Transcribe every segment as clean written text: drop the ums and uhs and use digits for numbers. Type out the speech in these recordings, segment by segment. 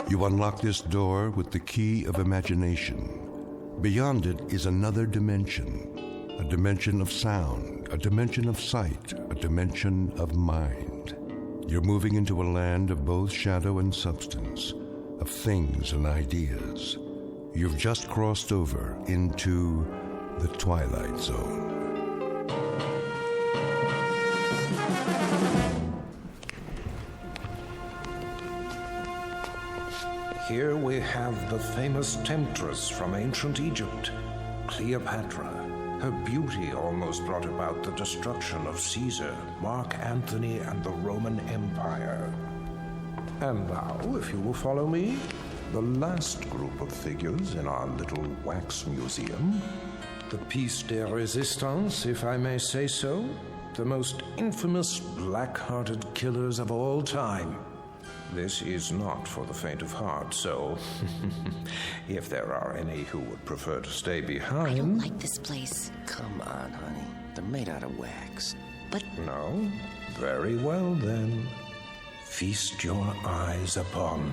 You unlock this door with the key of imagination. Beyond it is another dimension, a dimension of sound, a dimension of sight, a dimension of mind. You're moving into a land of both shadow and substance, of things and ideas. You've just crossed over into the Twilight Zone. Here we have the famous temptress from ancient Egypt, Cleopatra. Her beauty almost brought about the destruction of Caesar, Mark Antony, and the Roman Empire. And now, if you will follow me, the last group of figures in our little wax museum. The piece de resistance, if I may say so. The most infamous black-hearted killers of all time. This is not for the faint of heart, so if there are any who would prefer to stay behind... I don't like this place. Come on, honey. They're made out of wax. But... No? Very well, then. Feast your eyes upon...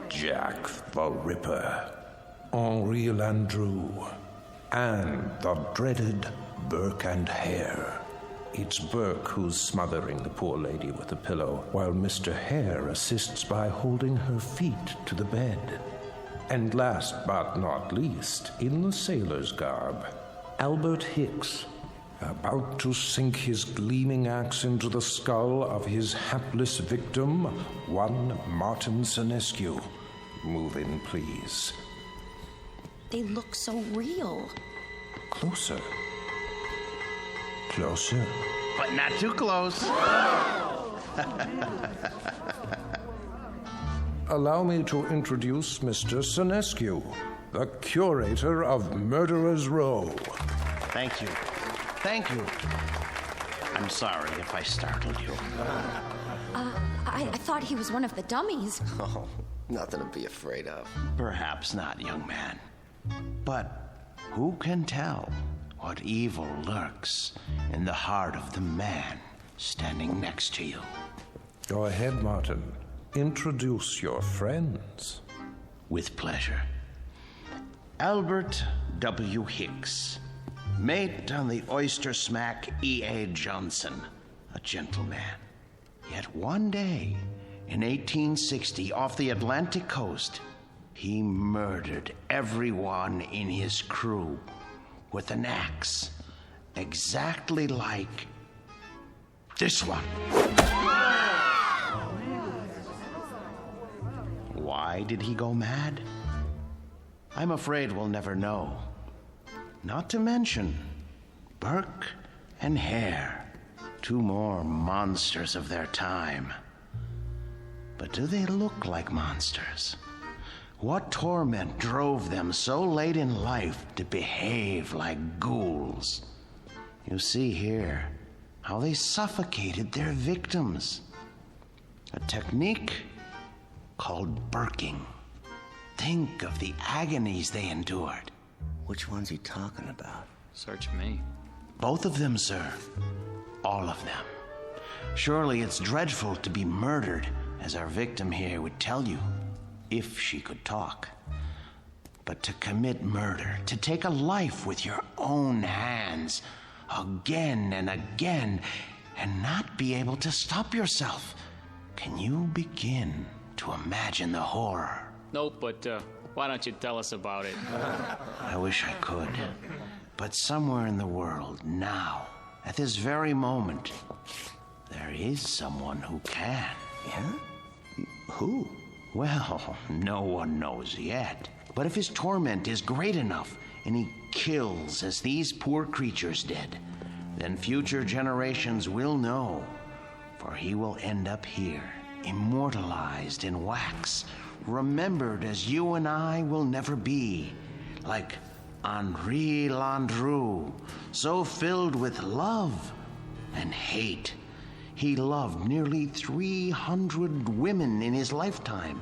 Jack the Ripper, Henri Landru, and the dreaded Burke and Hare. It's Burke who's smothering the poor lady with a pillow, while Mr. Hare assists by holding her feet to the bed. And last but not least, in the sailor's garb, Albert Hicks, about to sink his gleaming axe into the skull of his hapless victim, one Martin Senescu. Move in, please. They look so real. Closer. Closer. But not too close. Allow me to introduce Mr. Senescu, the curator of Murderer's Row. Thank you. Thank you. I'm sorry if I startled you. I thought he was one of the dummies. Oh, nothing to be afraid of. Perhaps not, young man. But who can tell what evil lurks in the heart of the man standing next to you? Go ahead, Martin. Introduce your friends. With pleasure. Albert W. Hicks, mate on the oyster smack E.A. Johnson, a gentleman. Yet one day, in 1860, off the Atlantic coast, he murdered everyone in his crew with an axe, exactly like this one. Why did he go mad? I'm afraid we'll never know. Not to mention Burke and Hare, two more monsters of their time. But do they look like monsters? What torment drove them so late in life to behave like ghouls? You see here how they suffocated their victims. A technique called burking. Think of the agonies they endured. Which one's he talking about? Search me. Both of them, sir. All of them. Surely it's dreadful to be murdered, as our victim here would tell you, if she could talk. But to commit murder, to take a life with your own hands, again and again, and not be able to stop yourself. Can you begin to imagine the horror? Nope, but why don't you tell us about it? I wish I could. But somewhere in the world, now, at this very moment, there is someone who can. Yeah? Who? Well, no one knows yet. But if his torment is great enough, and he kills as these poor creatures did, then future generations will know. For he will end up here, immortalized in wax, remembered as you and I will never be, like Henri Landru, so filled with love and hate. He loved nearly 300 women in his lifetime,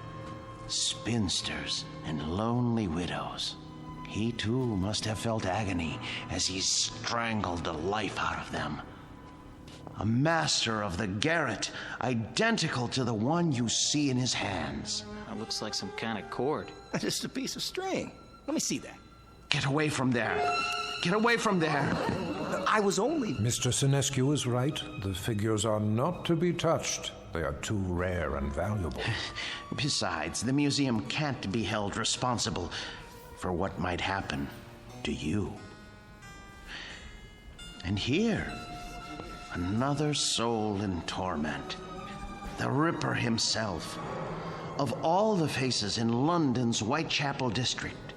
spinsters and lonely widows. He too must have felt agony as he strangled the life out of them. A master of the garret, identical to the one you see in his hands. It looks like some kind of cord. Just a piece of string. Let me see that. Get away from there. Get away from there. I was only... Mr. Sinescu is right. The figures are not to be touched. They are too rare and valuable. Besides, the museum can't be held responsible for what might happen to you. And here, another soul in torment. The Ripper himself. Of all the faces in London's Whitechapel district,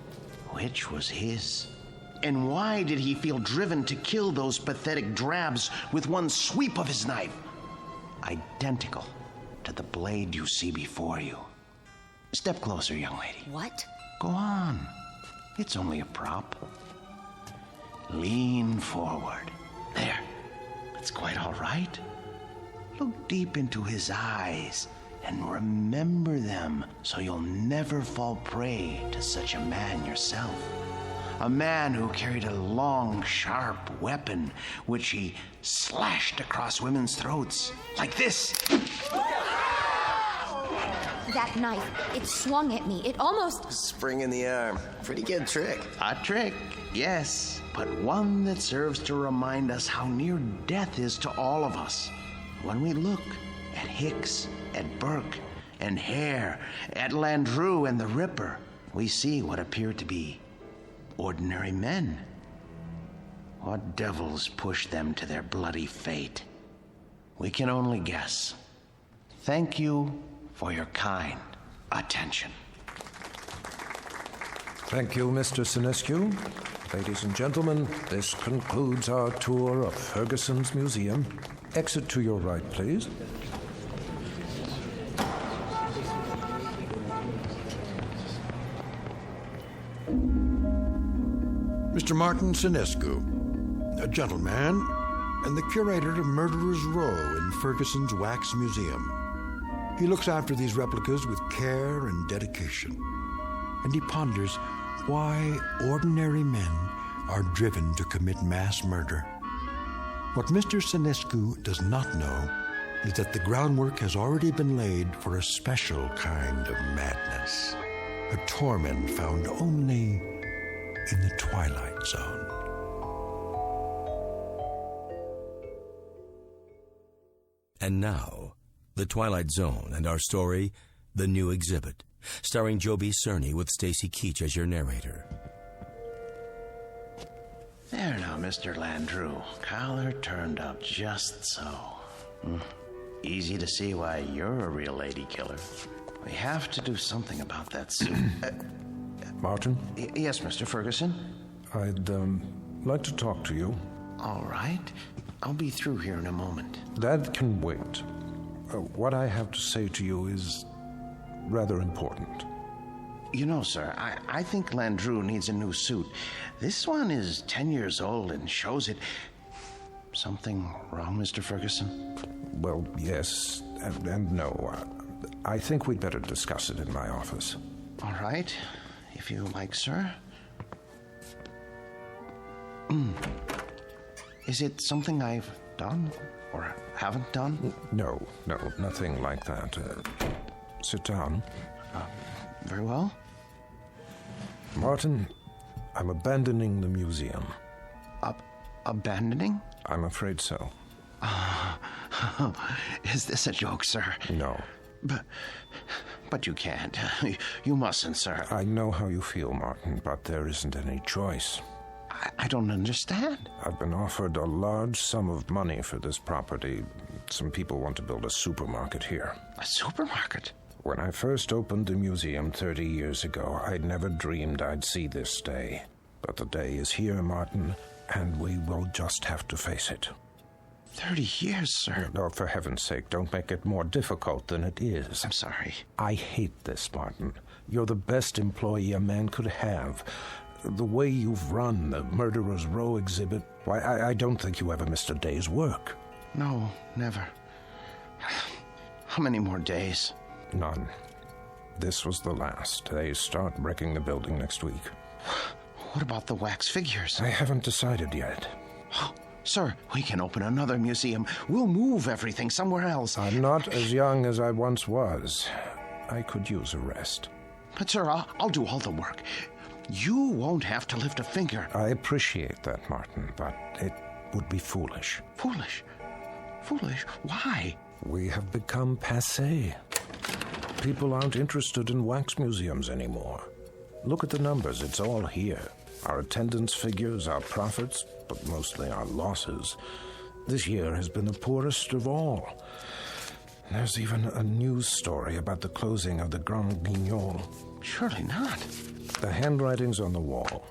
which was his? And why did he feel driven to kill those pathetic drabs with one sweep of his knife? Identical to the blade you see before you. Step closer, young lady. What? Go on. It's only a prop. Lean forward. There. That's quite all right. Look deep into his eyes and remember them so you'll never fall prey to such a man yourself. A man who carried a long, sharp weapon which he slashed across women's throats. Like this. That knife, it swung at me. It almost... Spring in the arm. Pretty good trick. A trick, yes, but one that serves to remind us how near death is to all of us. When we look at Hicks, at Burke, and Hare, at Landru and the Ripper, we see what appear to be ordinary men. What devils pushed them to their bloody fate? We can only guess. Thank you for your kind attention. Thank you, Mr. Sinescu. Ladies and gentlemen, this concludes our tour of Ferguson's museum. Exit to your right, please. Mr. Martin Sinescu, a gentleman and the curator of Murderer's Row in Ferguson's Wax Museum. He looks after these replicas with care and dedication, and he ponders why ordinary men are driven to commit mass murder. What Mr. Sinescu does not know is that the groundwork has already been laid for a special kind of madness, a torment found only in the Twilight Zone. And now, The Twilight Zone and our story, The New Exhibit, starring Joby Cerny with Stacy Keach as your narrator. There now, Mr. Landru. Collar turned up just so. Easy to see why you're a real lady killer. We have to do something about that suit. Martin? Yes, Mr. Ferguson? I'd like to talk to you. All right. I'll be through here in a moment. That can wait. What I have to say to you is rather important. You know, sir, I think Landru needs a new suit. This one is 10 years old and shows it. Something wrong, Mr. Ferguson? Well, yes and no. I think we'd better discuss it in my office. All right, if you like, sir. Is it something I've done or haven't done? No, nothing like that. Sit down. Very well. Martin, I'm abandoning the museum. Abandoning? I'm afraid so. Is this a joke, sir? No. But you can't. You mustn't, sir. I know how you feel, Martin, but there isn't any choice. I don't understand. I've been offered a large sum of money for this property. Some people want to build a supermarket here. A supermarket? When I first opened the museum 30 years ago, I'd never dreamed I'd see this day. But the day is here, Martin, and we will just have to face it. 30 years, sir. No, for heaven's sake, don't make it more difficult than it is. I'm sorry. I hate this, Martin. You're the best employee a man could have. The way you've run the Murderer's Row exhibit, why, I don't think you ever missed a day's work. No, never. How many more days? None. This was the last. They start wrecking the building next week. What about the wax figures? I haven't decided yet. Sir, we can open another museum. We'll move everything somewhere else. I'm not as young as I once was. I could use a rest. But, sir, I'll do all the work. You won't have to lift a finger. I appreciate that, Martin, but it would be foolish. Foolish? Foolish? Why? We have become passé. People aren't interested in wax museums anymore. Look at the numbers, it's all here. Our attendance figures, our profits, but mostly our losses. This year has been the poorest of all. There's even a news story about the closing of the Grand Guignol. Surely not. The handwriting's on the wall.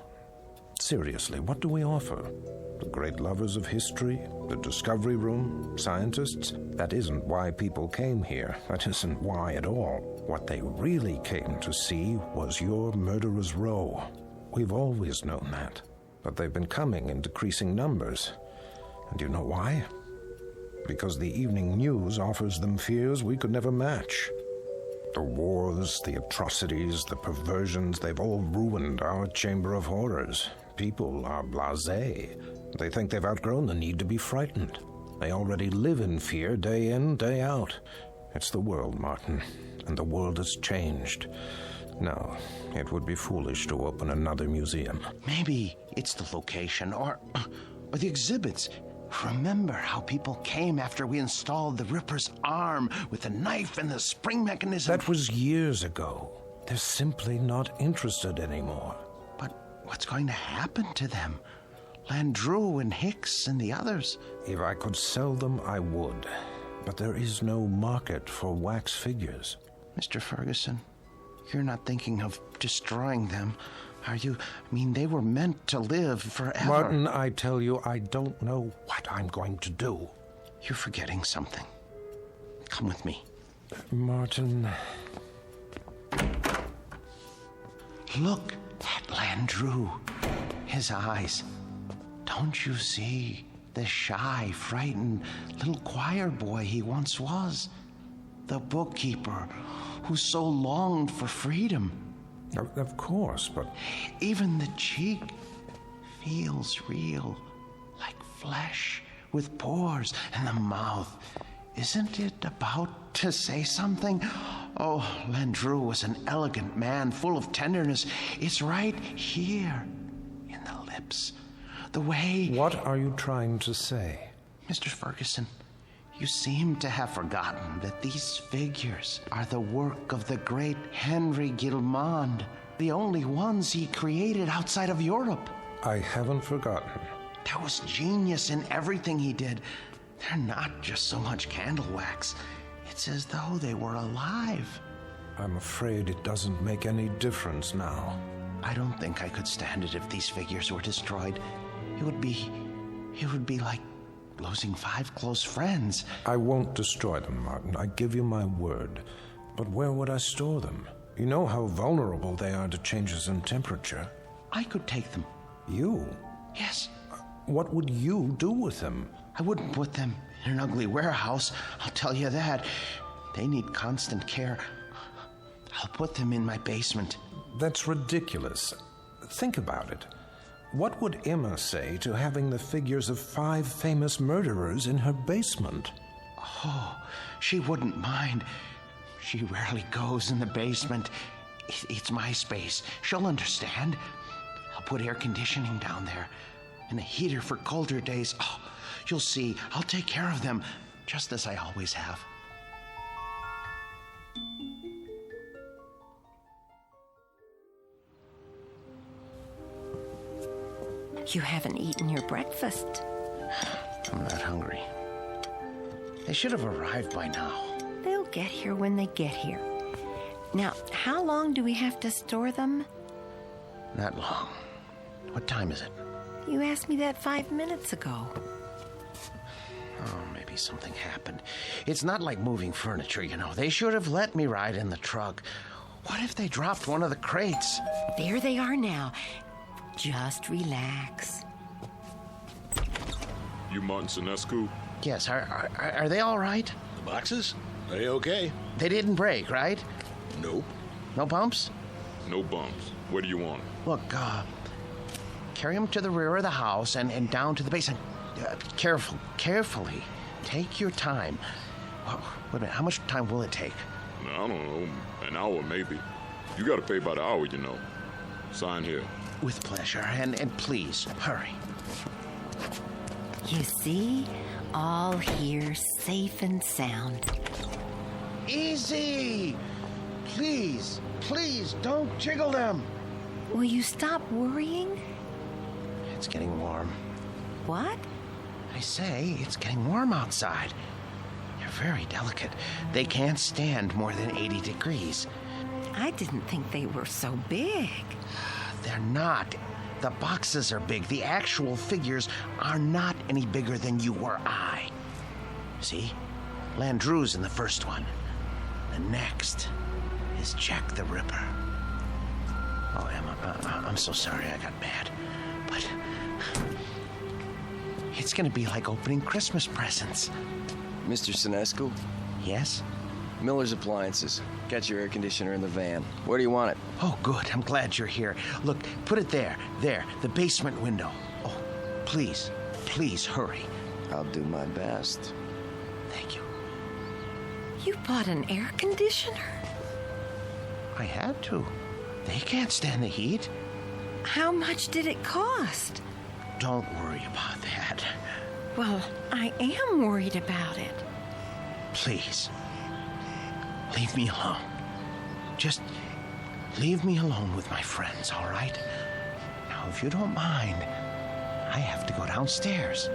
Seriously, what do we offer? The great lovers of history? The discovery room? Scientists? That isn't why people came here. That isn't why at all. What they really came to see was your murderer's row. We've always known that. But they've been coming in decreasing numbers. And you know why? Because the evening news offers them fears we could never match. The wars, the atrocities, the perversions, they've all ruined our chamber of horrors. People are blasé. They think they've outgrown the need to be frightened. They already live in fear day in, day out. It's the world, Martin, and the world has changed. No, it would be foolish to open another museum. Maybe it's the location or the exhibits. Remember how people came after we installed the Ripper's arm with the knife and the spring mechanism? That was years ago. They're simply not interested anymore. But what's going to happen to them? Landru and Hicks and the others? If I could sell them, I would. But there is no market for wax figures. Mr. Ferguson, you're not thinking of destroying them, are you? I mean, they were meant to live forever. Martin, I tell you, I don't know what I'm going to do. You're forgetting something. Come with me. Martin... Look at Landru. His eyes. Don't you see the shy, frightened little choir boy he once was? The bookkeeper who so longed for freedom. Of course, but... Even the cheek feels real, like flesh with pores, and the mouth. Isn't it about to say something? Oh, Landru was an elegant man, full of tenderness. It's right here, in the lips. The way... What are you trying to say? Mr. Ferguson, you seem to have forgotten that these figures are the work of the great Henry Guillemond, the only ones he created outside of Europe. I haven't forgotten. There was genius in everything he did. They're not just so much candle wax. It's as though they were alive. I'm afraid it doesn't make any difference now. I don't think I could stand it if these figures were destroyed. It would be like losing 5 close friends. I won't destroy them, Martin. I give you my word. But where would I store them? You know how vulnerable they are to changes in temperature. I could take them. You? Yes. What would you do with them? I wouldn't put them in an ugly warehouse, I'll tell you that. They need constant care. I'll put them in my basement. That's ridiculous. Think about it. What would Emma say to having the figures of 5 famous murderers in her basement? Oh, she wouldn't mind. She rarely goes in the basement. It's my space. She'll understand. I'll put air conditioning down there and a heater for colder days. Oh, you'll see. I'll take care of them, just as I always have. You haven't eaten your breakfast. I'm not hungry. They should have arrived by now. They'll get here when they get here. Now, how long do we have to store them? Not long. What time is it? You asked me that 5 minutes ago. Oh, maybe something happened. It's not like moving furniture, you know. They should have let me ride in the truck. What if they dropped one of the crates? There they are now. Just relax. You Martin Sinescu? Yes, are they all right? The boxes? They okay. They didn't break, right? Nope. No bumps? No bumps. Where do you want them? Look, carry them to the rear of the house and down to the basement. Carefully. Take your time. Well, wait a minute, how much time will it take? I don't know, an hour maybe. You gotta pay by the hour, you know. Sign here. With pleasure, and please, hurry. You see? All here safe and sound. Easy! Please, don't jiggle them. Will you stop worrying? It's getting warm. What? I say, it's getting warm outside. They're very delicate. They can't stand more than 80 degrees. I didn't think they were so big. They're not. The boxes are big. The actual figures are not any bigger than you or I. See? Landru's in the first one. The next is Jack the Ripper. Oh, Emma, I'm so sorry I got mad. But it's gonna be like opening Christmas presents. Mr. Sinescu? Yes? Miller's Appliances. Got your air conditioner in the van. Where do you want it? Oh, good. I'm glad you're here. Look, put it there. There, the basement window. Oh, please, hurry. I'll do my best. Thank you. You bought an air conditioner? I had to. They can't stand the heat. How much did it cost? Don't worry about that. Well, I am worried about it. Please, leave me alone. Just leave me alone with my friends, all right? Now, if you don't mind, I have to go downstairs.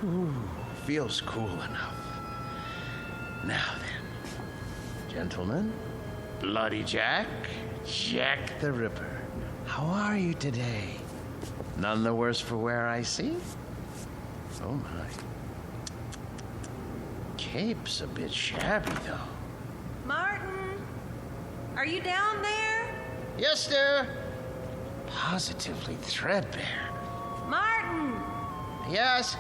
Ooh, feels cool enough. Now then, gentlemen, Bloody Jack, Jack the Ripper, how are you today? None the worse for wear, I see? Oh my. Cape's a bit shabby, though. Martin, are you down there? Yes, sir. Positively threadbare. Martin, Yes?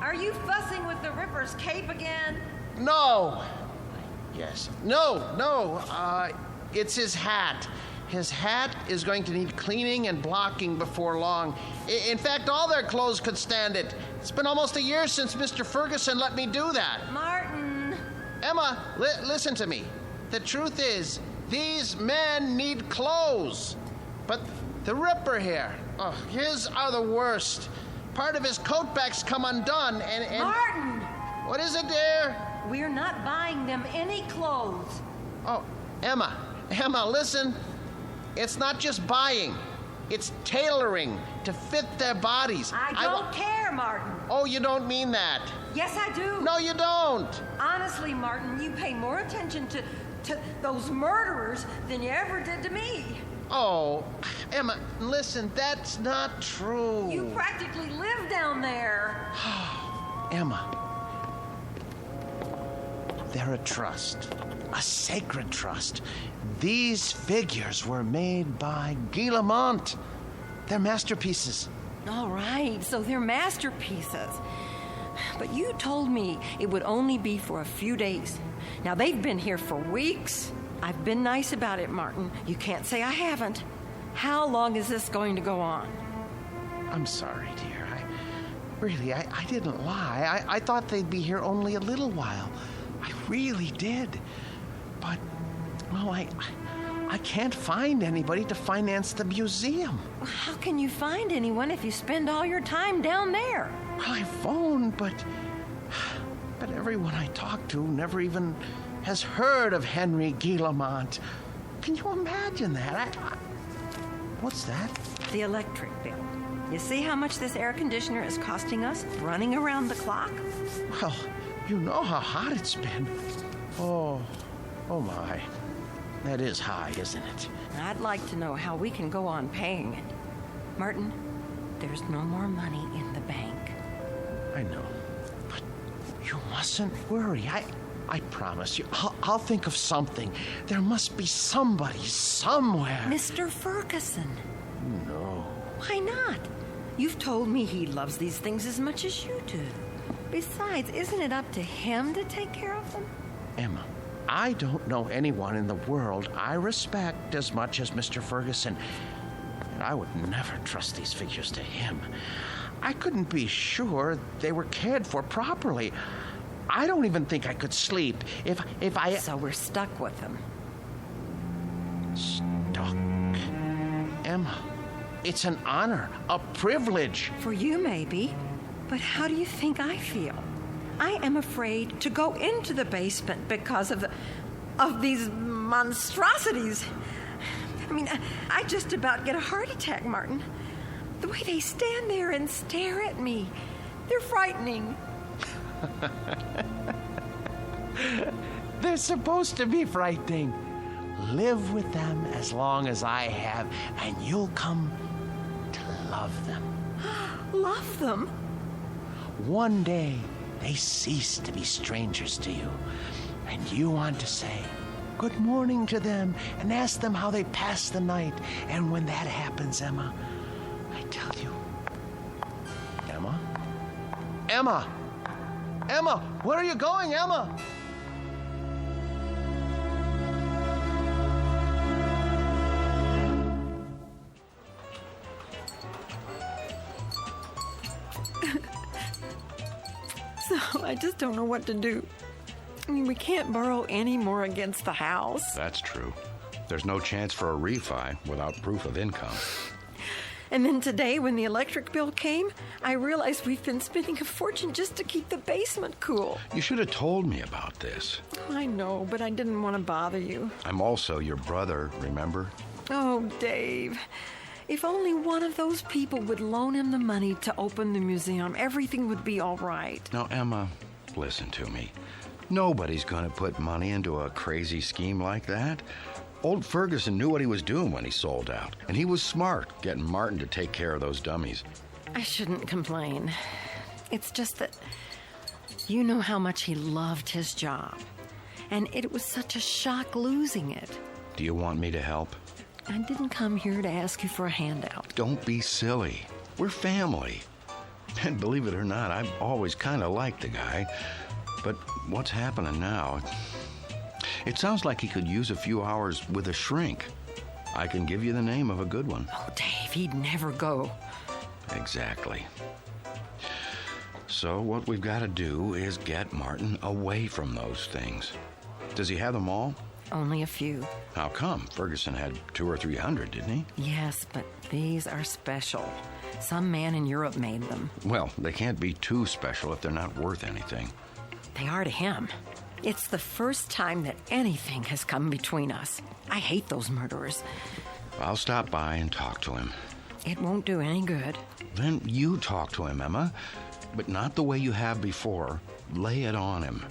are you fussing with the Ripper's cape again? No. Yes. No. It's his hat. His hat is going to need cleaning and blocking before long. In fact, all their clothes could stand it. It's been almost a year since Mr. Ferguson let me do that. Martin. Emma, listen to me. The truth is, these men need clothes. But the Ripper here, his are the worst. Part of his coat back's come undone, and... Martin! What is it, dear? We're not buying them any clothes. Oh, Emma, listen. It's not just buying. It's tailoring to fit their bodies. I don't care, Martin. Oh, you don't mean that. Yes, I do. No, you don't. Honestly, Martin, you pay more attention to those murderers than you ever did to me. Oh, Emma, listen, that's not true. You practically live down there. Emma, they're a trust, a sacred trust. These figures were made by Guillemont. They're masterpieces. All right, so they're masterpieces. But you told me it would only be for a few days. Now, they've been here for weeks. I've been nice about it, Martin. You can't say I haven't. How long is this going to go on? I'm sorry, dear. I didn't lie. I thought they'd be here only a little while. I really did. But, well, I can't find anybody to finance the museum. How can you find anyone if you spend all your time down there? Well, I phoned, but everyone I talked to never even has heard of Henry Guillemont. Can you imagine that? What's that? The electric bill. You see how much this air conditioner is costing us, running around the clock? Well, you know how hot it's been. Oh my. That is high, isn't it? I'd like to know how we can go on paying it. Martin, there's no more money in the bank. I know. But you mustn't worry. I promise you, I'll think of something. There must be somebody somewhere. Mr. Ferguson. No. Why not? You've told me he loves these things as much as you do. Besides, isn't it up to him to take care of them? Emma, I don't know anyone in the world I respect as much as Mr. Ferguson. And I would never trust these figures to him. I couldn't be sure they were cared for properly. I don't even think I could sleep if I... So we're stuck with them. Stuck? Emma, it's an honor, a privilege. For you, maybe. But how do you think I feel? I am afraid to go into the basement because of these monstrosities. I mean, I just about get a heart attack, Martin. The way they stand there and stare at me, they're frightening. They're supposed to be frightening. Live with them as long as I have, and you'll come to love them. Love them? One day, they cease to be strangers to you, and you want to say good morning to them and ask them how they passed the night. And when that happens, Emma, I tell you, Emma, where are you going, Emma? So I just don't know what to do. I mean, we can't borrow any more against the house. That's true. There's no chance for a refi without proof of income. And then today, when the electric bill came, I realized we've been spending a fortune just to keep the basement cool. You should have told me about this. I know, but I didn't want to bother you. I'm also your brother, remember? Oh, Dave. If only one of those people would loan him the money to open the museum, everything would be all right. Now, Emma, listen to me. Nobody's going to put money into a crazy scheme like that. Old Ferguson knew what he was doing when he sold out, and he was smart getting Martin to take care of those dummies. I shouldn't complain. It's just that you know how much he loved his job, and it was such a shock losing it. Do you want me to help? I didn't come here to ask you for a handout. Don't be silly. We're family. And believe it or not, I've always kind of liked the guy. But what's happening now? It sounds like he could use a few hours with a shrink. I can give you the name of a good one. Oh, Dave, he'd never go. Exactly. So what we've got to do is get Martin away from those things. Does he have them all? Only a few. How come? Ferguson had 200 or 300, didn't he? Yes, but these are special. Some man in Europe made them. Well, they can't be too special if they're not worth anything. They are to him. It's the first time that anything has come between us. I hate those murderers. I'll stop by and talk to him. It won't do any good. Then you talk to him, Emma. But not the way you have before. Lay it on him.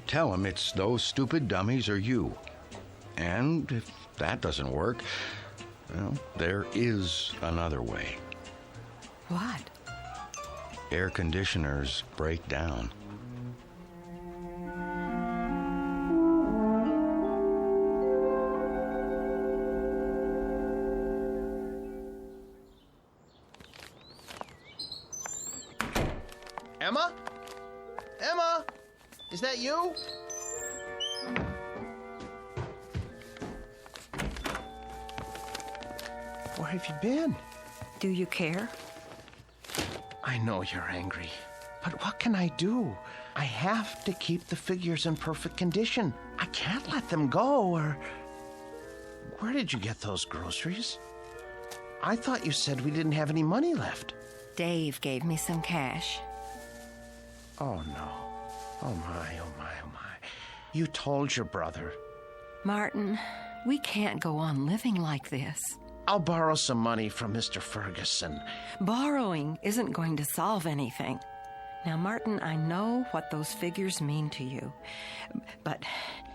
Tell him it's those stupid dummies or you. And if that doesn't work, well, there is another way. What? Air conditioners break down. Emma? Emma? Is that you? Where have you been? Do you care? I know you're angry, but what can I do? I have to keep the figures in perfect condition. I can't let them go, or... Where did you get those groceries? I thought you said we didn't have any money left. Dave gave me some cash. Oh, no. Oh, my, oh, my, oh, my. You told your brother. Martin, we can't go on living like this. I'll borrow some money from Mr. Ferguson. Borrowing isn't going to solve anything. Now, Martin, I know what those figures mean to you, but...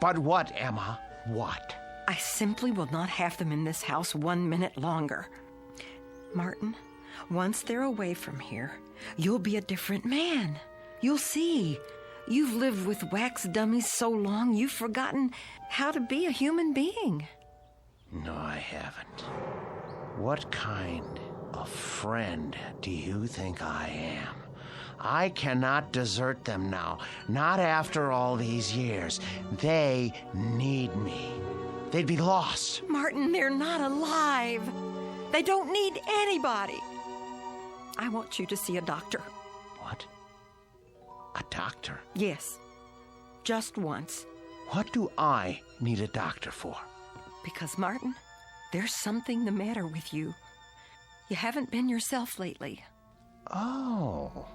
But what, Emma? What? I simply will not have them in this house 1 minute longer. Martin, once they're away from here, you'll be a different man. You'll see. You've lived with wax dummies so long, you've forgotten how to be a human being. No, I haven't. What kind of friend do you think I am? I cannot desert them now, not after all these years. They need me. They'd be lost. Martin, they're not alive. They don't need anybody. I want you to see a doctor. What? A doctor? Yes. Just once. What do I need a doctor for? Because, Martin, there's something the matter with you. You haven't been yourself lately. Oh.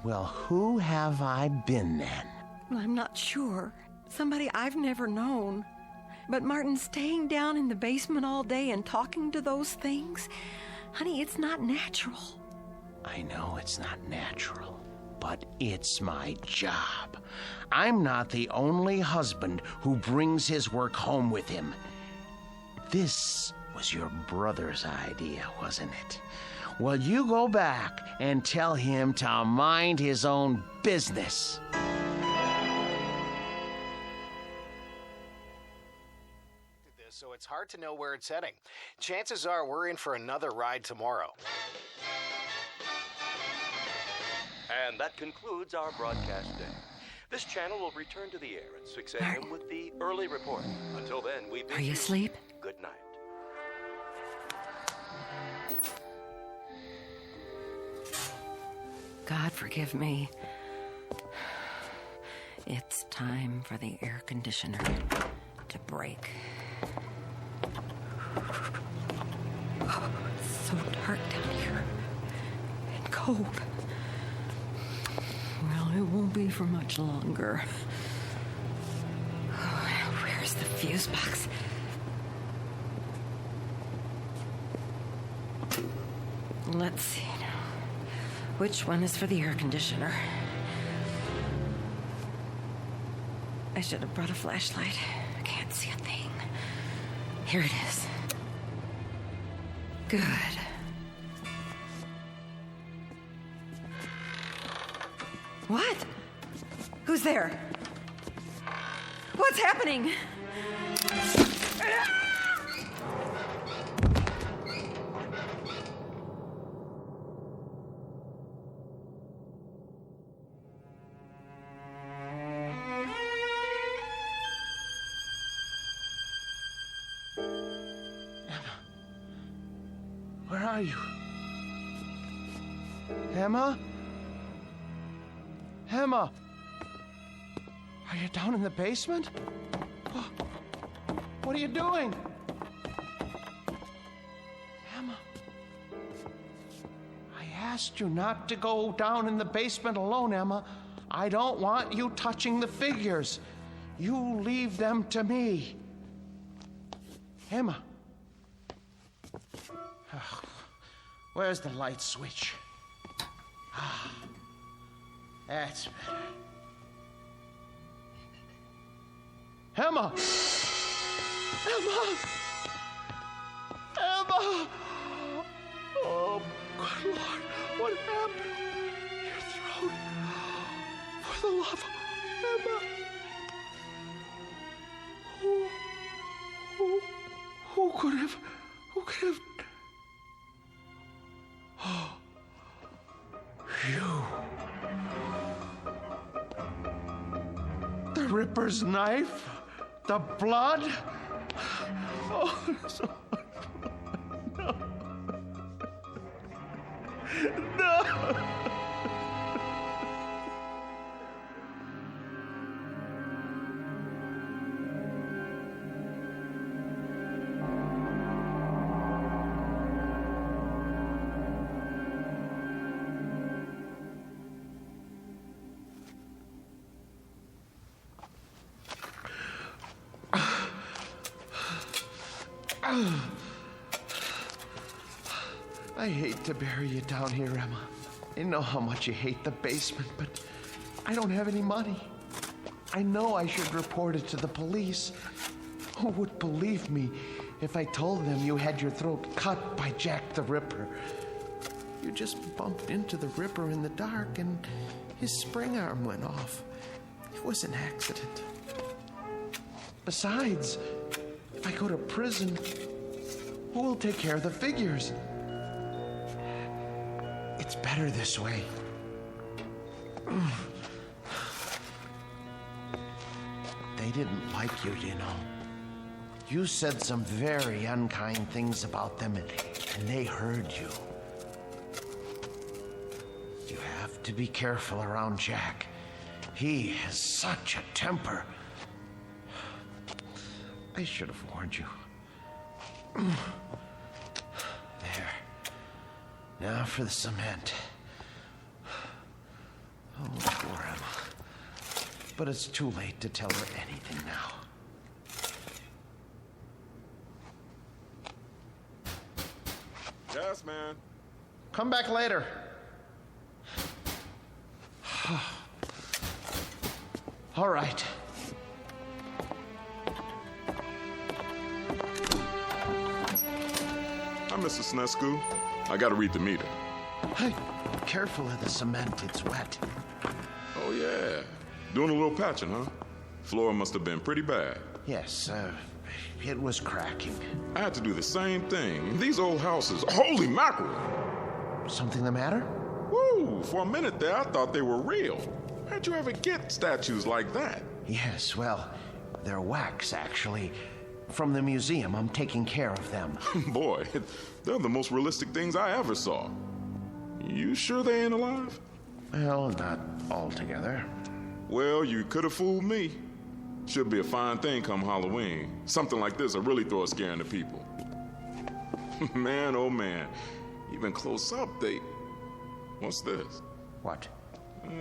Well, who have I been then? Well, I'm not sure. Somebody I've never known. But, Martin, staying down in the basement all day and talking to those things, honey, it's not natural. I know it's not natural, but it's my job. I'm not the only husband who brings his work home with him. This was your brother's idea, wasn't it? Well, you go back and tell him to mind his own business. So it's hard to know where it's heading. Chances are we're in for another ride tomorrow. And that concludes our broadcast day. This channel will return to the air at 6 a.m. with the early report. Until then, we bid Are you asleep? Good night. God forgive me. It's time for the air conditioner to break. Oh, it's so dark down here and cold. Well, it won't be for much longer. Oh, where's the fuse box? Let's see now. Which one is for the air conditioner? I should have brought a flashlight. I can't see a thing. Here it is. Good. What? Who's there? What's happening? Where are you? Emma? Emma? Are you down in the basement? What are you doing? Emma? I asked you not to go down in the basement alone, Emma. I don't want you touching the figures. You leave them to me. Emma? Oh, where's the light switch? Ah, that's better. Emma! Emma! Emma! Oh, good Lord, what happened? Your throat. For the love of Emma. Who could have... Oh, you. The Ripper's knife? The blood? Oh, so... No. No. I hate to bury you down here, Emma. I know how much you hate the basement, but I don't have any money. I know I should report it to the police. Who would believe me if I told them you had your throat cut by Jack the Ripper? You just bumped into the Ripper in the dark and his spring arm went off. was an accident. Besides, if I go to prison, who will take care of the figures? It's better this way. They didn't like you, you know. You said some very unkind things about them, and they heard you. You have to be careful around Jack. He has such a temper. I should have warned you. There. Now for the cement. Oh, poor Emma. But it's too late to tell her anything now. Yes, man. Come back later. All right. Hi, Mr. Snesku. I gotta read the meter. Hey, careful of the cement. It's wet. Oh, yeah. Doing a little patching, huh? Floor must have been pretty bad. Yes, it was cracking. I had to do the same thing. These old houses, holy mackerel! Something the matter? Woo! For a minute there, I thought they were real. How'd you ever get statues like that? Yes, well, they're wax, actually. From the museum, I'm taking care of them. Boy, they're the most realistic things I ever saw. You sure they ain't alive? Well, not altogether. Well, you could have fooled me. Should be a fine thing come Halloween. Something like this will really throw a scare into people. Man, oh man. Even close up, they... What's this? What?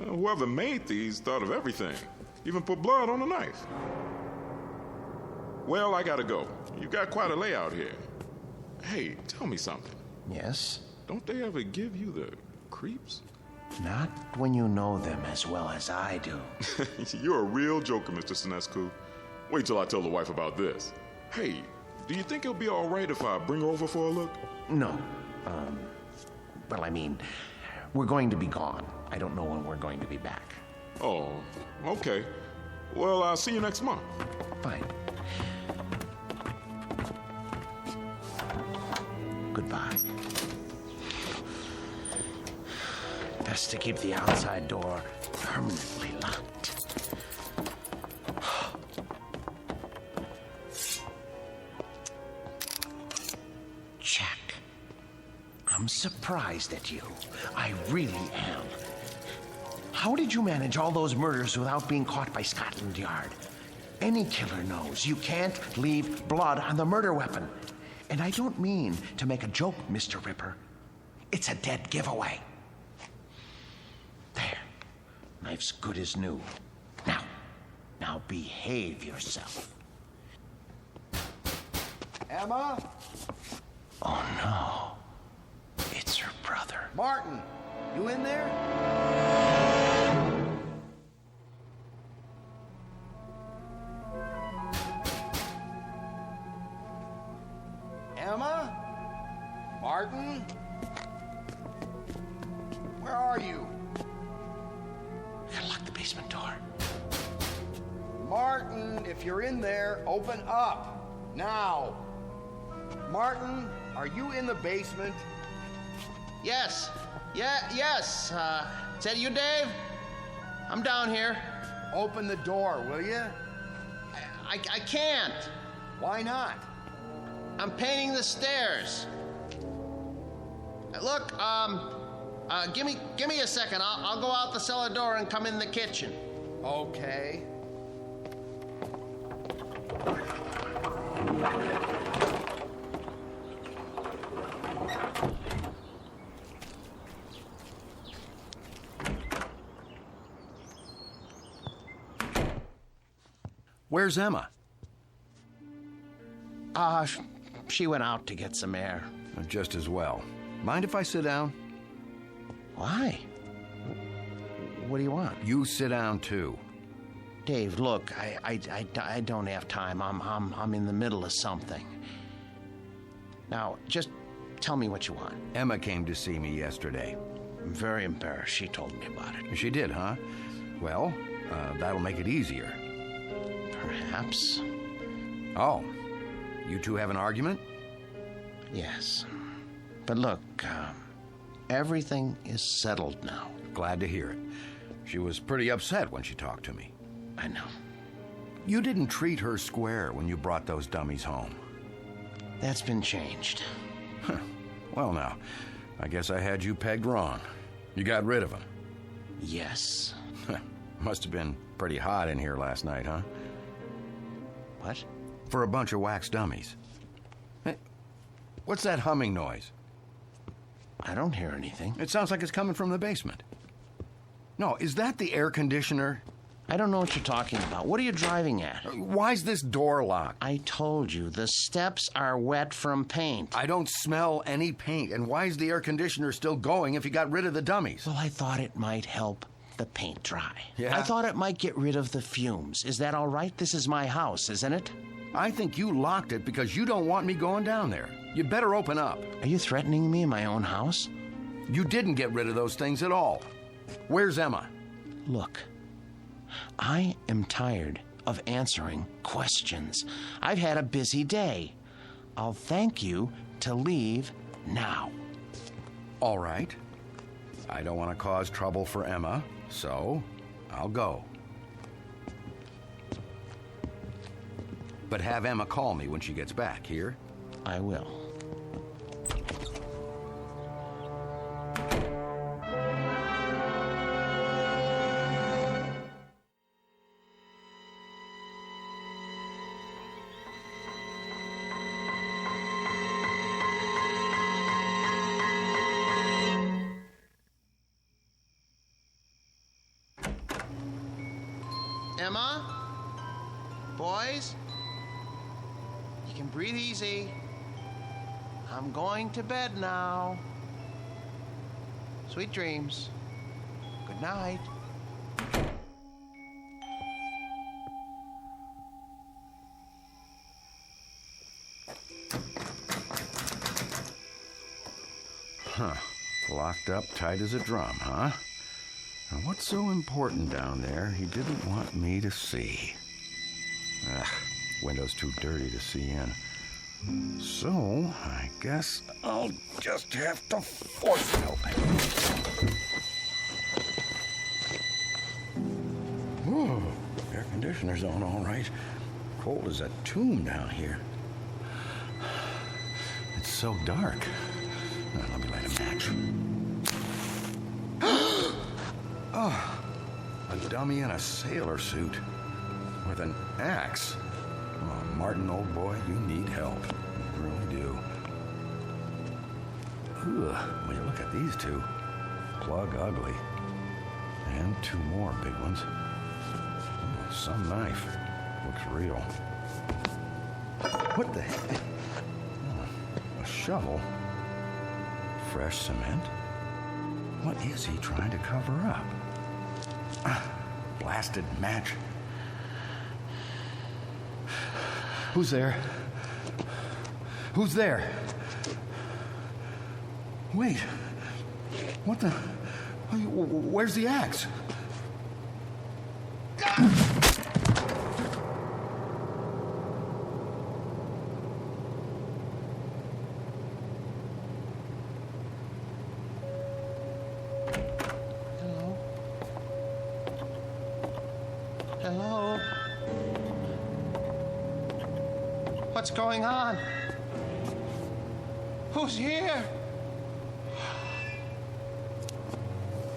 Whoever made these thought of everything. Even put blood on the knife. Well, I gotta go. You got quite a layout here. Hey, tell me something. Yes? Don't they ever give you the creeps? Not when you know them as well as I do. You're a real joker, Mr. Sinescu. Wait till I tell the wife about this. Hey, do you think it'll be all right if I bring her over for a look? No. Well, I mean, we're going to be gone. I don't know when we're going to be back. Oh, okay. Well, I'll see you next month. Fine. Goodbye. Best to keep the outside door permanently locked. Jack, I'm surprised at you. I really am. How did you manage all those murders without being caught by Scotland Yard? Any killer knows you can't leave blood on the murder weapon. And I don't mean to make a joke, Mr. Ripper. It's a dead giveaway. There. Knife's good as new. Now behave yourself. Emma? Oh, no. It's her brother. Martin, you in there? Emma? Martin? Where are you? Gotta lock the basement door. Martin, if you're in there, open up. Now. Martin, are you in the basement? Yes. Yes. Is that you, Dave? I'm down here. Open the door, will you? I can't. Why not? I'm painting the stairs. Look, give me a second. I'll go out the cellar door and come in the kitchen. Okay. Where's Emma? She went out to get some air. Just as well. Mind if I sit down? Why? What do you want? You sit down, too. Dave, look, I don't have time. I'm in the middle of something. Now, just tell me what you want. Emma came to see me yesterday. I'm very embarrassed. She told me about it. She did, huh? Well, That'll make it easier. Perhaps. Oh, you two have an argument? Yes. But look, everything is settled now. Glad to hear it. She was pretty upset when she talked to me. I know. You didn't treat her square when you brought those dummies home. That's been changed. Well, now, I guess I had you pegged wrong. You got rid of them. Yes. Must have been pretty hot in here last night, huh? What? For a bunch of wax dummies. Hey, what's that humming noise? I don't hear anything. It sounds like it's coming from the basement. No, is that the air conditioner? I don't know what you're talking about. What are you driving at? Why's this door locked? I told you, the steps are wet from paint. I don't smell any paint. And why is the air conditioner still going if you got rid of the dummies? Well, I thought it might help the paint dry. Yeah? I thought it might get rid of the fumes. Is that all right? This is my house, isn't it? I think you locked it because you don't want me going down there. You better open up. Are you threatening me in my own house? You didn't get rid of those things at all. Where's Emma? Look, I am tired of answering questions. I've had a busy day. I'll thank you to leave now. All right. I don't want to cause trouble for Emma, so I'll go. But have Emma call me when she gets back, here? I will. Emma? Boys? You can breathe easy. I'm going to bed now. Sweet dreams. Good night. Huh. Locked up tight as a drum, huh? Now, what's so important down there he didn't want me to see? Ugh, window's too dirty to see in. So, I guess I'll just have to force it open. Whoa, air conditioner's on all right. Cold as a tomb down here. It's so dark. Now, let me light a match. Oh, a dummy in a sailor suit with an axe. Oh, Martin, old boy, you need help. You really do. Ugh, when you look at these two, plug ugly. And two more big ones. Oh, some knife. Looks real. What the heck? Oh, a shovel. Fresh cement. What is he trying to cover up? Blasted match. Who's there? Who's there? Wait. What the? Where's the axe? Hello? What's going on? Who's here?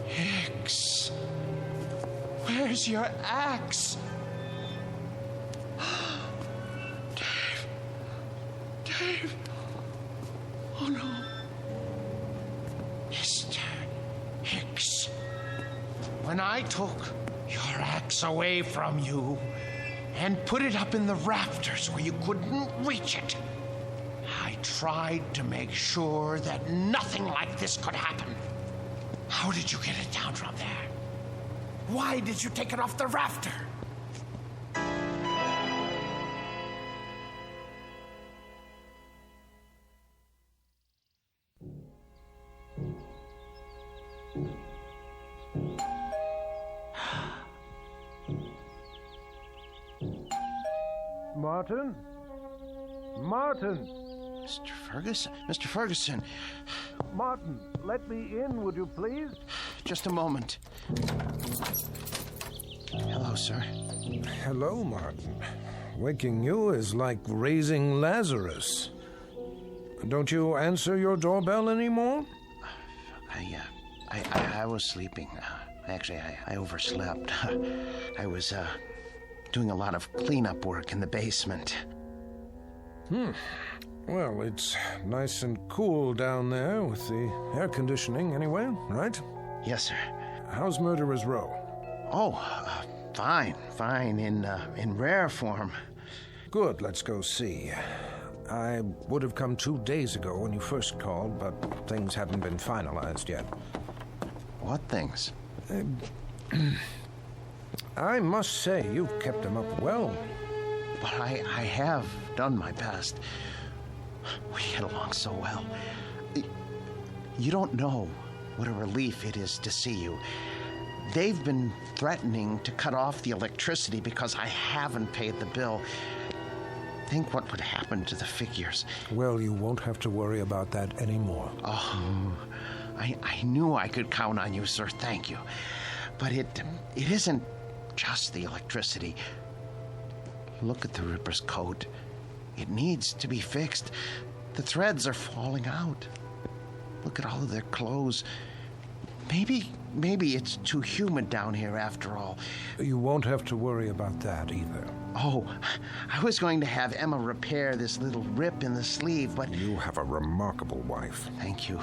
Hicks. Where's your axe? Dave. Dave. Oh, no. Mr. Hicks. When I took your axe away from you and put it up in the rafters where you couldn't reach it, I tried to make sure that nothing like this could happen. How did you get it down from there? Why did you take it off the rafter? Martin? Martin! Mr. Ferguson? Mr. Ferguson! Martin, let me in, would you please? Just a moment. Hello, sir. Hello, Martin. Waking you is like raising Lazarus. Don't you answer your doorbell anymore? I was sleeping. Actually, I overslept. I was, doing a lot of cleanup work in the basement. Well, it's nice and cool down there with the air conditioning anyway, right? Yes, sir. How's Murderer's Row? Oh, fine, in rare form. Good, let's go see. I would have come 2 days ago when you first called, but things hadn't been finalized yet. What things? I must say, you've kept them up well. But I have done my best. We get along so well. You don't know what a relief it is to see you. They've been threatening to cut off the electricity because I haven't paid the bill. Think what would happen to the figures. Well, you won't have to worry about that anymore. Oh, I knew I could count on you, sir. Thank you. But it isn't just the electricity. Look at the Ripper's coat. It needs to be fixed. The threads are falling out. Look at all of their clothes. Maybe it's too humid down here after all. You won't have to worry about that either. Oh, I was going to have Emma repair this little rip in the sleeve, but... You have a remarkable wife. Thank you.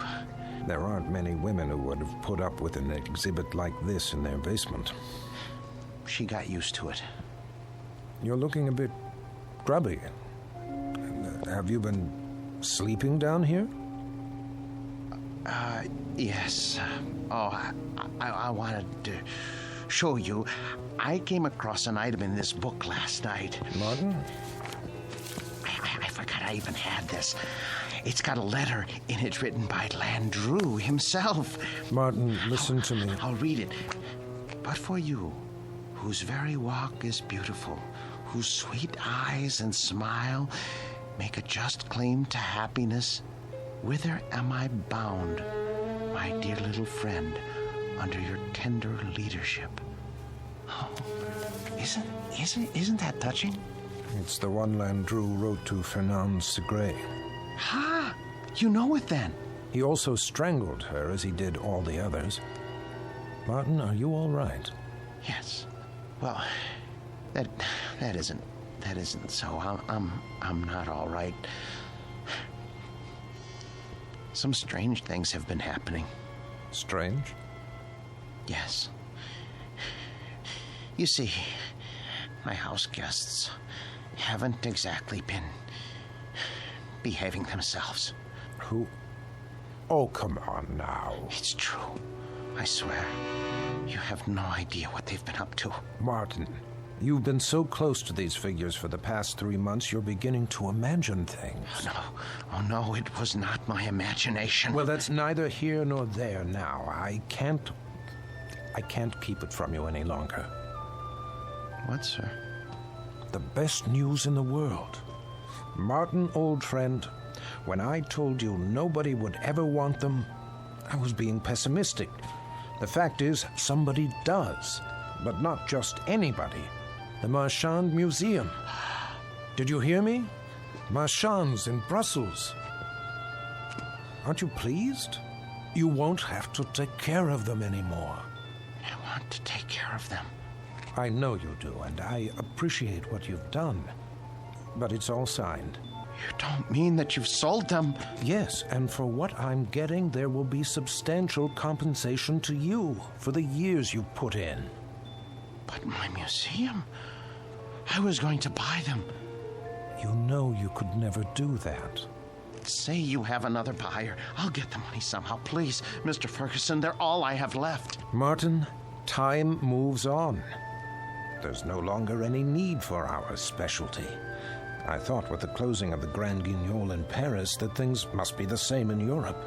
There aren't many women who would have put up with an exhibit like this in their basement. She got used to it. You're looking a bit grubby. Have you been sleeping down here? Yes. I wanted to show you. I came across an item in this book last night. Martin? I forgot I even had this. It's got a letter in it written by Landru himself. Martin, listen to me. I'll read it. But for you, whose very walk is beautiful, whose sweet eyes and smile make a just claim to happiness, whither am I bound, my dear little friend, under your tender leadership? Oh, isn't that touching? It's the one Landru wrote to Fernand Segret. Ha! You know it then. He also strangled her as he did all the others. Martin, are you all right? Yes. Well, that isn't so. I'm not all right. Some strange things have been happening. Strange? Yes. You see, my house guests haven't exactly been behaving themselves. Who? Oh, come on now. It's true. I swear. You have no idea what they've been up to. Martin, you've been so close to these figures for the past 3 months, you're beginning to imagine things. Oh, no, it was not my imagination. Well, that's neither here nor there now. I can't keep it from you any longer. What, sir? The best news in the world. Martin, old friend, when I told you nobody would ever want them, I was being pessimistic. The fact is, somebody does. But not just anybody. The Marchand Museum. Did you hear me? Marchand's in Brussels. Aren't you pleased? You won't have to take care of them anymore. I want to take care of them. I know you do, and I appreciate what you've done. But it's all signed. You don't mean that you've sold them? Yes, and for what I'm getting, there will be substantial compensation to you for the years you put in. But my museum? I was going to buy them. You know you could never do that. Say you have another buyer. I'll get the money somehow. Please, Mr. Ferguson, they're all I have left. Martin, time moves on. There's no longer any need for our specialty. I thought with the closing of the Grand Guignol in Paris that things must be the same in Europe.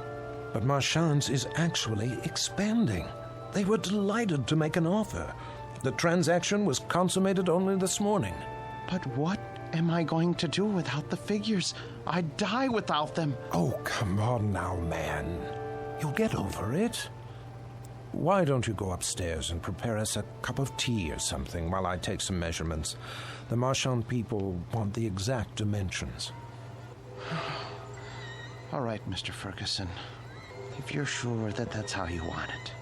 But Marchand's is actually expanding. They were delighted to make an offer. The transaction was consummated only this morning. But what am I going to do without the figures? I'd die without them. Oh, come on now, man. You'll get over it. Why don't you go upstairs and prepare us a cup of tea or something while I take some measurements? The Marchand people want the exact dimensions. All right, Mr. Ferguson. If you're sure that that's how you want it.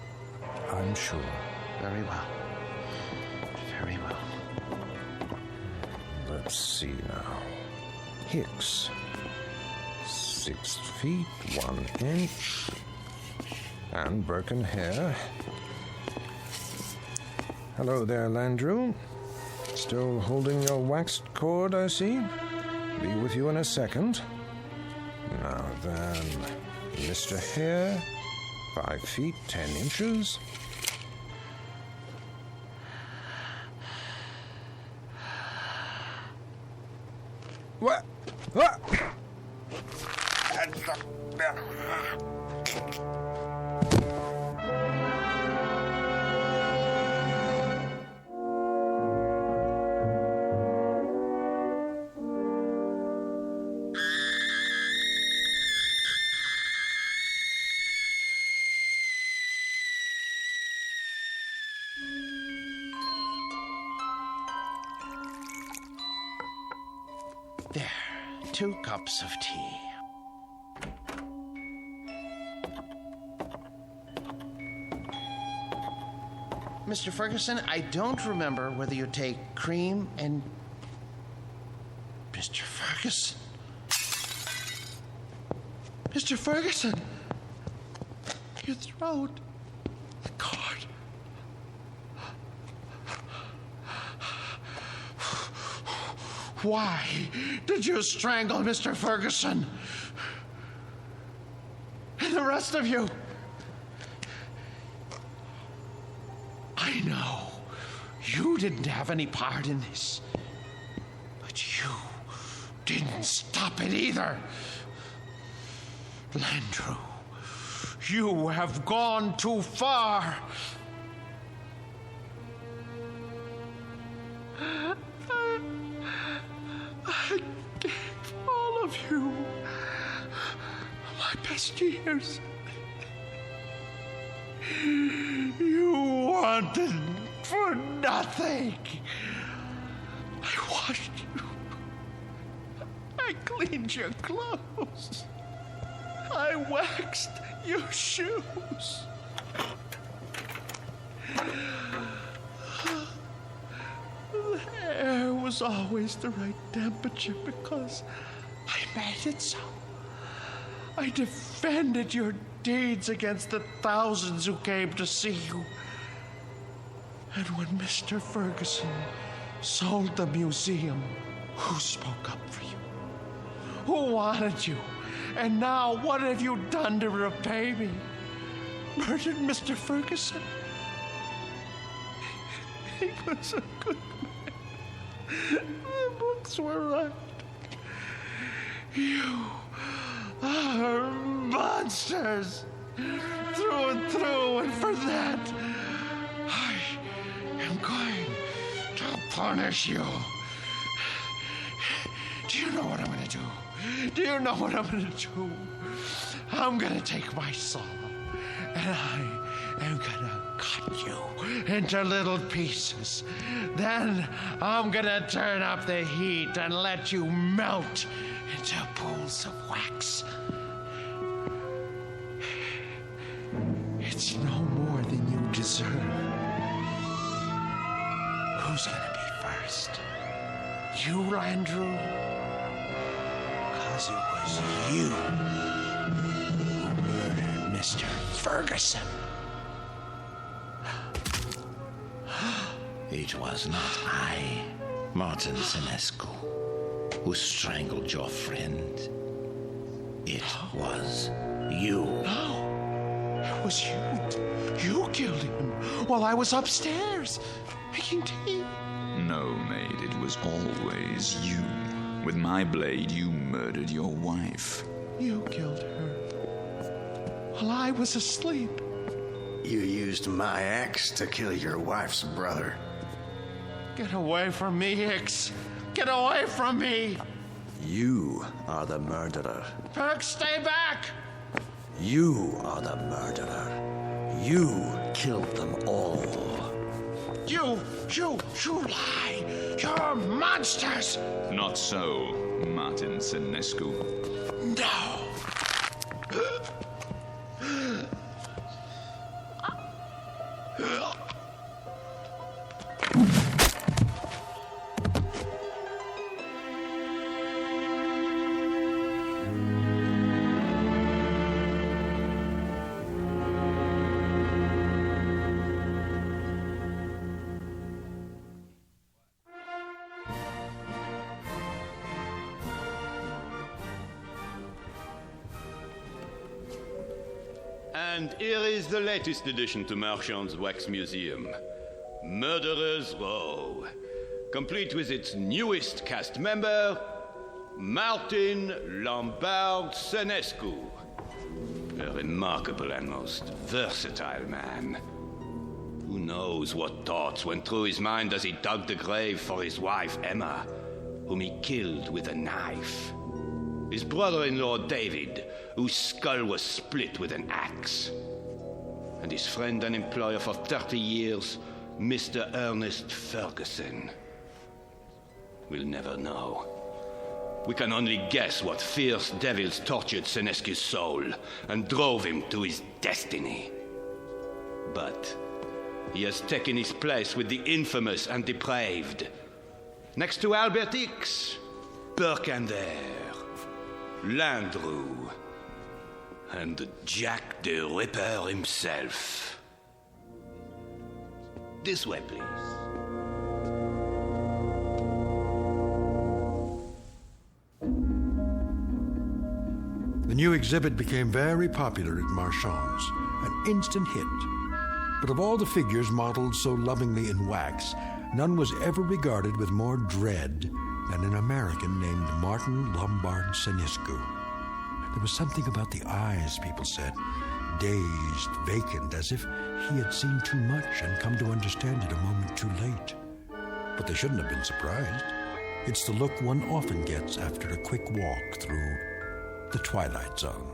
I'm sure. Very well. Very well. Let's see now. Hicks. 6 feet, 1 inch. And Birkin hair. Hello there, Landrew. Still holding your waxed cord, I see. Be with you in a second. Now then, Mr. Hare, 5 feet, 10 inches. What? What? There, 2 cups of tea. Mr. Ferguson, I don't remember whether you take cream and... Mr. Ferguson? Mr. Ferguson! Your throat. The cord. Why did you strangle Mr. Ferguson? And the rest of you? I know you didn't have any part in this, but you didn't stop it either. Landrew, you have gone too far. I gave all of you my best years. You wanted for nothing. I washed you. I cleaned your clothes. I waxed your shoes. The hair was always the right temperature because I made it so. I defended your deeds against the thousands who came to see you. And when Mr. Ferguson sold the museum, who spoke up for you? Who wanted you? And now what have you done to repay me? Murdered Mr. Ferguson? He was a good man. The books were right. You are monsters through and through, and for that I am going to punish you. Do you know what I'm going to do? Do you know what I'm going to do? I'm going to take my saw and I am going to cut you into little pieces. Then I'm going to turn up the heat and let you melt into pools of wax. It's no more than you deserve. Who's going to be first? You, Landrew? Because it was you who murdered Mr. Ferguson. It was not I, Martin Sinescu, who strangled your friend. It was you. No, it was you. You killed him while I was upstairs making tea. No, maid, it was always you. With my blade, you murdered your wife. You killed her while I was asleep. You used my axe to kill your wife's brother. Get away from me, Hicks. Get away from me! You are the murderer. Perk, stay back! You are the murderer. You killed them all. You lie! You're monsters! Not so, Martin Sinescu. No! And here is the latest addition to Marchand's Wax Museum, Murderer's Row, complete with its newest cast member, Martin Lombard Senescu, a remarkable and most versatile man. Who knows what thoughts went through his mind as he dug the grave for his wife, Emma, whom he killed with a knife. His brother-in-law, David, whose skull was split with an axe. And his friend and employer for 30 years, Mr. Ernest Ferguson. We'll never know. We can only guess what fierce devils tortured Senescu's soul and drove him to his destiny. But he has taken his place with the infamous and depraved. Next to Albert X, Burkander, Landru, and Jack the Ripper himself. This way, please. The new exhibit became very popular at Marchand's, an instant hit. But of all the figures modeled so lovingly in wax, none was ever regarded with more dread than an American named Martin Lombard Senescu. There was something about the eyes, people said, dazed, vacant, as if he had seen too much and come to understand it a moment too late. But they shouldn't have been surprised. It's the look one often gets after a quick walk through the Twilight Zone.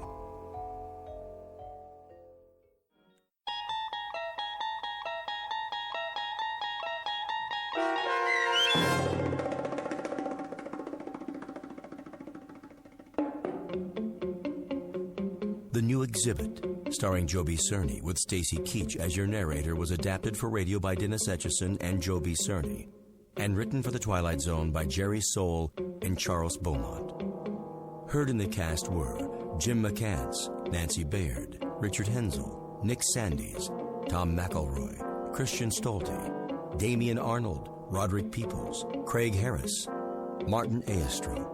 The New Exhibit, starring Joby Cerny with Stacy Keach as your narrator, was adapted for radio by Dennis Etchison and Joby Cerny, and written for The Twilight Zone by Jerry Soule and Charles Beaumont. Heard in the cast were Jim McCants, Nancy Baird, Richard Hensel, Nick Sandys, Tom McElroy, Christian Stolte, Damian Arnold, Roderick Peoples, Craig Harris, Martin Aestro.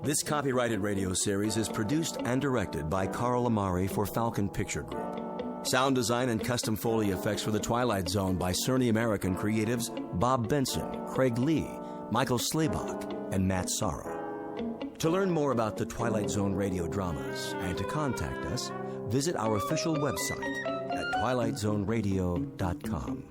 This copyrighted radio series is produced and directed by Carl Amari for Falcon Picture Group. Sound design and custom Foley effects for The Twilight Zone by Cerny American creatives Bob Benson, Craig Lee, Michael Slaybach, and Matt Sorrow. To learn more about the Twilight Zone radio dramas and to contact us, visit our official website at twilightzoneradio.com.